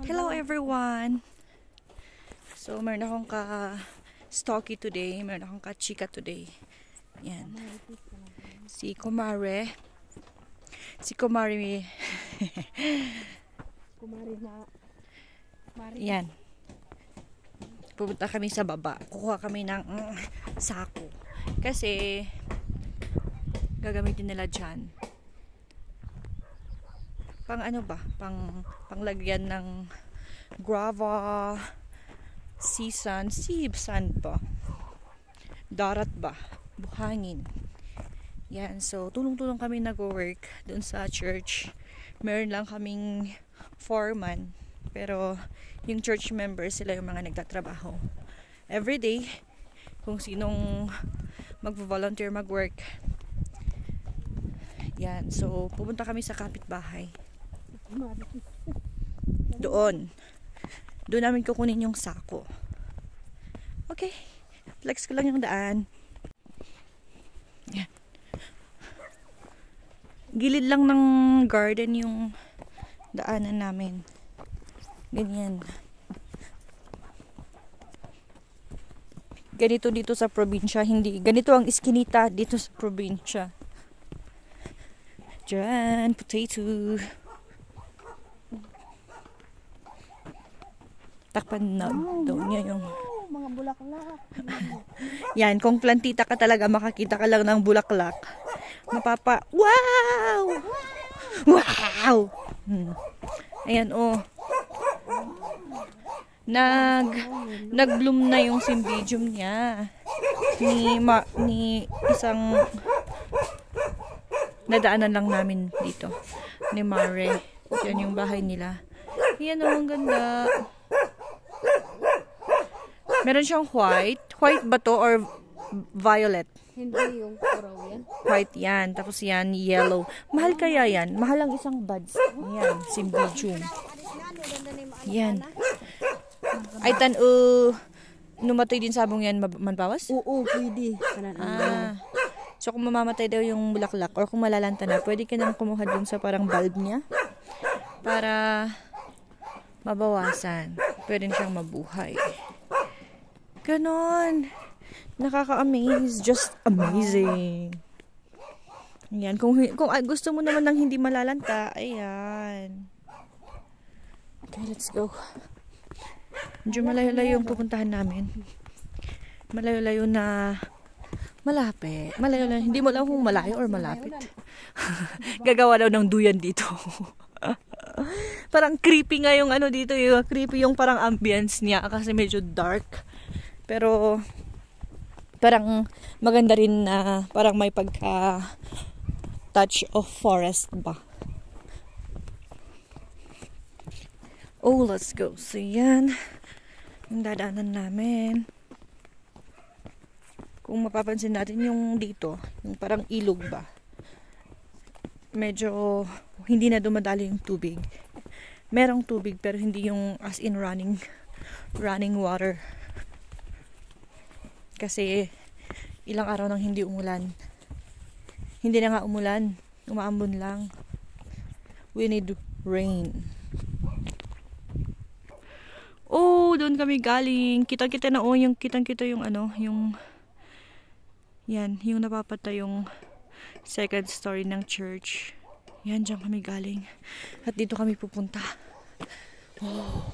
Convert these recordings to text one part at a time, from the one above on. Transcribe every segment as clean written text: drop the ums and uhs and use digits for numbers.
Hello everyone! So, meron akong ka-stocky today. Meron akong ka-chika today. Yan. Si Kumare. Si Kumare. Yan. Pupunta kami sa baba. Kukuha kami ng sako. Kasi, gagamitin nila dyan. Pang ano ba? Panglagyan ng grava, sea sand ba? Darat ba? Buhangin. Yan. So, tulong-tulong kami nag-work doon sa church. Meron lang kaming foreman. Pero, yung church members, sila yung mga nagtatrabaho. Everyday, kung sinong mag-volunteer mag-work. Yan. So, pupunta kami sa kapitbahay. Doon namin kukunin yung sako. Okay, flex ko lang yung daan. Yan. Gilid lang ng garden yung daanan namin. Ganyan. Ganito dito sa probinsya, hindi ganito ang iskinita dito sa probinsya. Diyan, potato. Takpan na daw niya yung mga bulaklak. Yan, kung plantita ka talaga, makakita ka lang ng bulaklak. Wow! Wow! Ayan, oh. Nag-bloom na yung cymbidium niya. Ni isang nadaanan lang namin dito. Ni Mare. Yan yung bahay nila. Yan, oh, ang ganda. Meron siyang white. White ba to or violet? Hindi yung puraw yan. White yan. Tapos yan, yellow. Mahal kaya yan? Mahal ang isang buds. Yan, cymbidium. Yan. Ay, numatay din sabong yan manpawas? Oo, pwede. So, kung mamamatay daw yung bulaklak or kung malalanta na, pwede ka nang kumuha dun sa parang bulb niya para mabawasan. Pwede siyang mabuhay. Ganon. Nakaka-amaze. Just amazing. Ayan. Kung gusto mo naman ng hindi malalanta, ayan. Okay, let's go. Medyo malayo-layo yung pupuntahan namin. Malayo-layo na malapit. Malayo-layo. Hindi mo alam kung malayo or malapit. Gagawa daw ng duyan dito. Parang creepy nga yung ano dito. Creepy yung parang ambience niya kasi medyo dark. Pero parang maganda rin na parang may pagka touch of forest ba. Oh, let's go. So yan yung dadaanan namin. Kung mapapansin natin yung dito, yung parang ilog ba, medyo hindi na dumadali yung tubig. Merong tubig pero hindi yung as in running water. Kasi ilang araw nang hindi umulan. Hindi na nga umulan. Umaambon lang. We need rain. Oh, doon kami galing. Kitang-kita na yung kitang-kita yung ano, yung yan, yung napapatay yung second story ng church. Yan, dyan kami galing. At dito kami pupunta. Oh.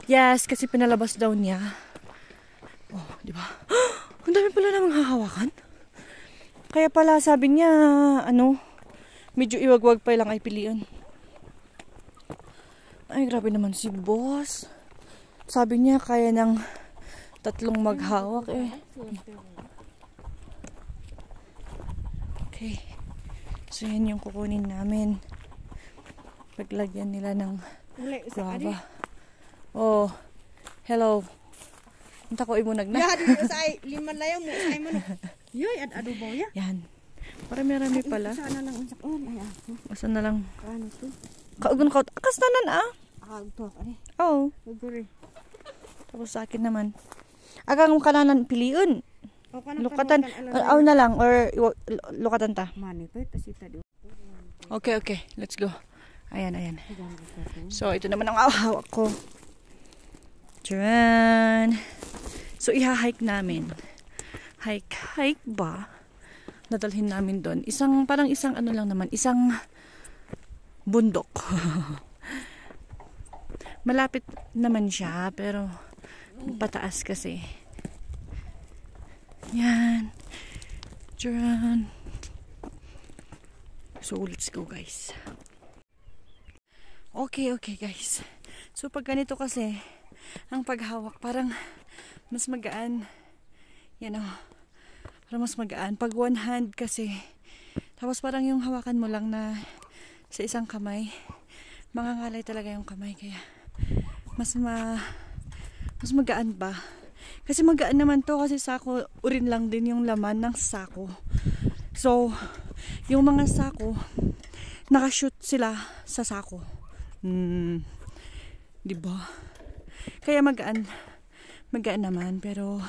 Yes, kasi pinalabas daw niya. Oh, di ba? Ang dami pala namang hahawakan. Kaya pala sabi niya, medyo iwagwag pa lang ay piliin. Ay, grabe naman si boss. Sabi niya, kaya ng 3 maghawak eh. Okay. So, yan yung kukunin namin. Paglagyan nila ng guava. Oh, hello. Punta ko imunag na. Yan, dito sa 5 layo mo. Sa mo. Yoy, ado ba ya? Yan. Marami pala. Sana lang unsak on. Ay, asa na lang. ano to? Kaugon ka. Akas tanan ah. To, ani. Oh. Uguri. Tapos sa akin naman. Agang kananan piliun. O, Lukatan. Aw na lang or lukatan ta. Mani pa, tasita di. Okay, okay. Let's go. Ayan, ayan. So, ito naman ang hawak ko. Tcharan! So, iha-hike namin. Hike ba? Nadalhin namin doon. Parang isang ano lang naman. Isang bundok. Malapit naman siya, pero pataas kasi. Yan. Tcharan! So, let's go guys. Okay guys. So, pag ganito kasi, ang paghawak parang mas magaan. Yan o. Parang mas magaan. Pag one hand kasi, tapos parang yung hawakan mo lang na sa isang kamay, mangangalay talaga yung kamay. Kaya, mas magaan ba? Kasi magaan naman to kasi sako, urin lang din yung laman ng sako. So, yung mga sako, nakashoot sila sa sako. Diba? Kaya magaan naman, pero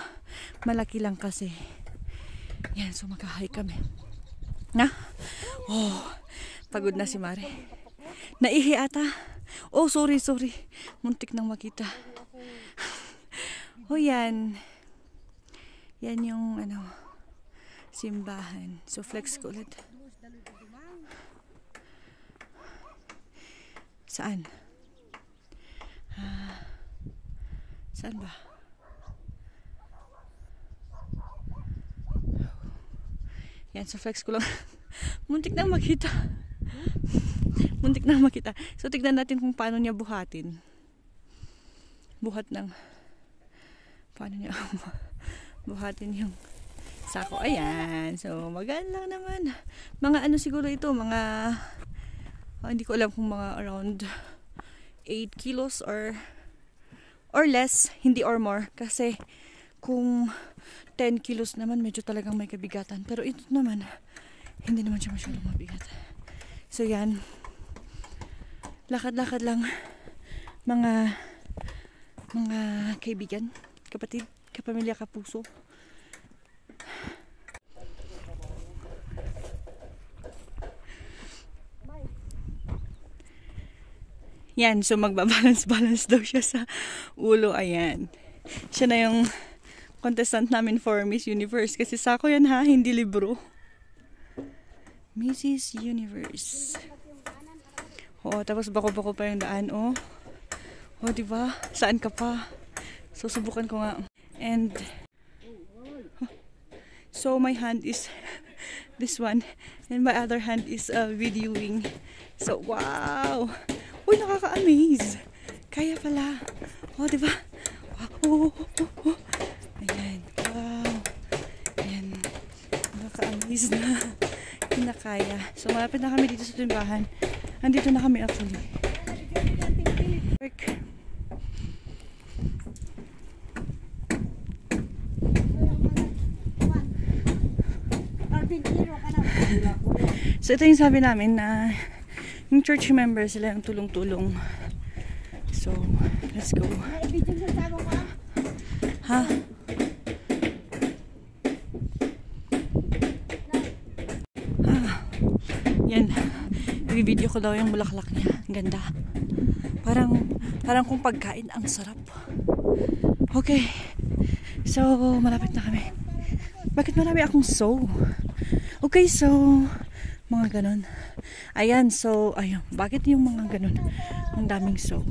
malaki lang kasi. Yan, so mag-hike kami. Na? Oh, pagod na si Mare. Naihi ata. Oh, sorry. Muntik nang makita. Oh, yan. Yan yung simbahan. So, flex ko ulit. Saan? Saan ba? Yan, so flex ko lang. Muntik na makita. So, tignan natin kung paano niya buhatin. Paano niya buhatin yung sako. Ayan. So, magaan lang naman. Mga siguro ito, hindi ko alam kung mga around 8 kilos or less, hindi or more. Kasi kung 10 kilos naman, medyo talagang may kabigatan. Pero ito naman, hindi naman siya masyadong mabigat. So yan, lakad-lakad lang mga kaibigan, kapatid, kapamilya, kapuso. Yan, so magbabalance daw siya sa ulo. Ayan. Siya na yung contestant namin for Miss Universe. Kasi sako yan ha, hindi libro. Mrs. Universe. Oh, tapos bako-bako pa yung daan, oh. Oh, diba? Saan ka pa? So, subukan ko nga. And, so my hand is this one. And my other hand is videoing. So, wow! Uy, nakaka-amaze. Kaya pala. Oh, diba? Wow. Ayan. Wow. Ayan. Nakaka-amaze na. Kinakaya. So, malapit na kami dito sa timbahan. Andito na kami actually. Work. So, ito yung sabi namin na yung church members sila yung tulong-tulong. So, let's go. Ha? Yan. I-video ko daw yung bulaklak niya. Ang ganda. Parang kung pagkain, ang sarap. Okay. So, malapit na kami. Bakit marami akong so? Okay, so, mga ganon. Ayan, so, ayun. Bakit yung mga ganun? Ang daming so.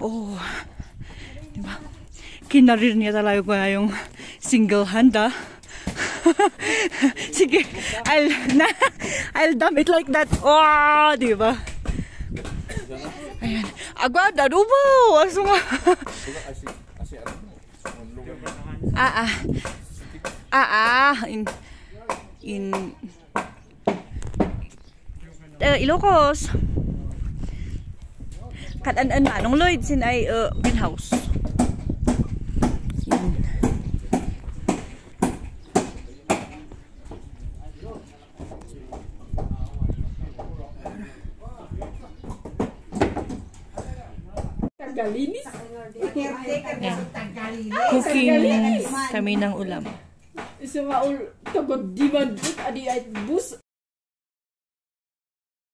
Oh. Diba? Kinarir niya talaga ko na yung single hand, ah. Sige. I'll dump it like that. Oh, diba? Ayan. Agad, adubo! Aso nga. Ilocos. Katan-an manong Lloyd sin ay greenhouse. Yan. Tagalinis. Cooking kami ng ulam. Isa nga tagod di man adi ay bus